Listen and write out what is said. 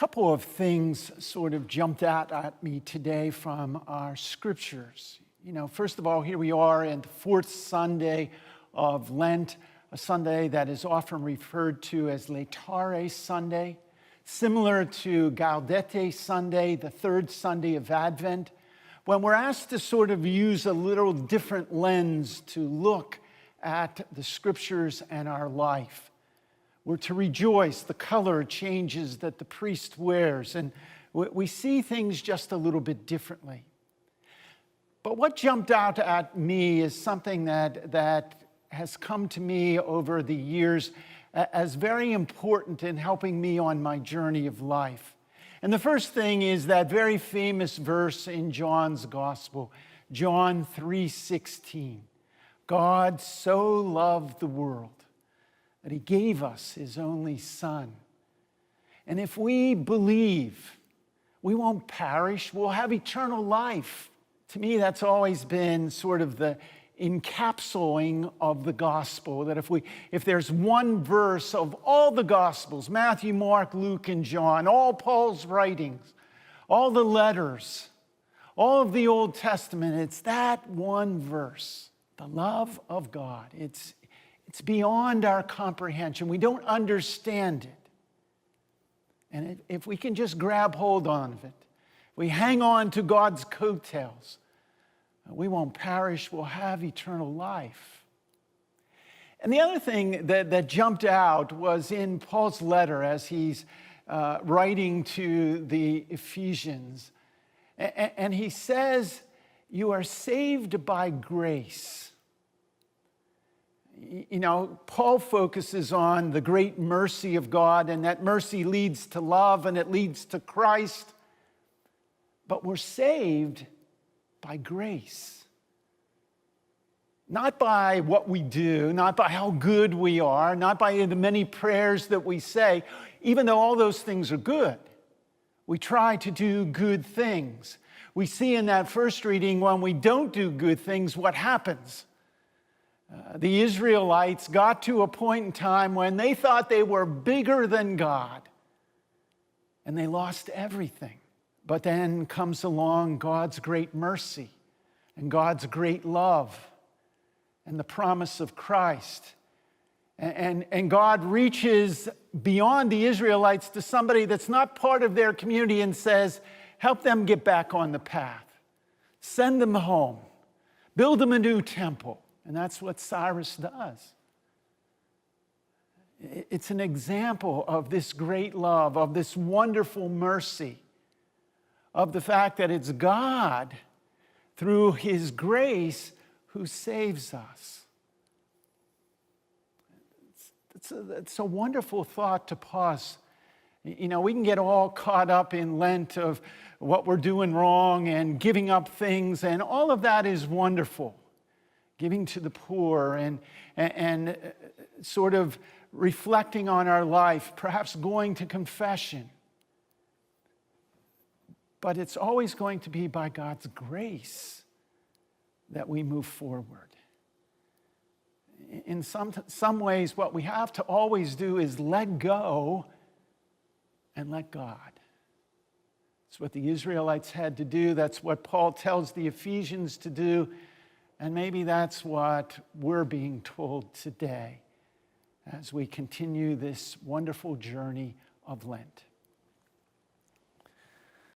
couple of things sort of jumped out at me today from our scriptures. First of all, here we are in the fourth Sunday of Lent, a Sunday that is often referred to as Laetare Sunday, similar to Gaudete Sunday, the third Sunday of Advent, when we're asked to sort of use a little different lens to look at the scriptures and our life. We're to rejoice the color changes that the priest wears, and we see things just a little bit differently. But what jumped out at me is something that has come to me over the years as very important in helping me on my journey of life. And the first thing is that very famous verse in John's Gospel, John 3:16. God so loved the world that he gave us his only Son. And if we believe, we won't perish, we'll have eternal life. To me, that's always been sort of the encapsulating of the gospel, that if there's one verse of all the gospels, Matthew, Mark, Luke, and John, all Paul's writings, all the letters, all of the Old Testament, it's that one verse, the love of God. It's beyond our comprehension. We don't understand it. And if we can just grab hold of it, we hang on to God's coattails, we won't perish, we'll have eternal life. And the other thing that jumped out was in Paul's letter as he's writing to the Ephesians. And he says, you are saved by grace. Paul focuses on the great mercy of God, and that mercy leads to love and it leads to Christ. But we're saved by grace. Not by what we do, not by how good we are, not by the many prayers that we say, even though all those things are good. We try to do good things. We see in that first reading, when we don't do good things, what happens? The Israelites got to a point in time when they thought they were bigger than God, and they lost everything. But then comes along God's great mercy and God's great love and the promise of Christ. And God reaches beyond the Israelites to somebody that's not part of their community and says, help them get back on the path. Send them home. Build them a new temple. And that's what Cyrus does. It's an example of this great love, of this wonderful mercy, of the fact that it's God, through his grace, who saves us. It's a wonderful thought to pause. We can get all caught up in Lent of what we're doing wrong and giving up things, and all of that is wonderful. Giving to the poor and sort of reflecting on our life, perhaps going to confession. But it's always going to be by God's grace that we move forward. In some ways, what we have to always do is let go and let God. It's what the Israelites had to do. That's what Paul tells the Ephesians to do. And maybe that's what we're being told today as we continue this wonderful journey of Lent.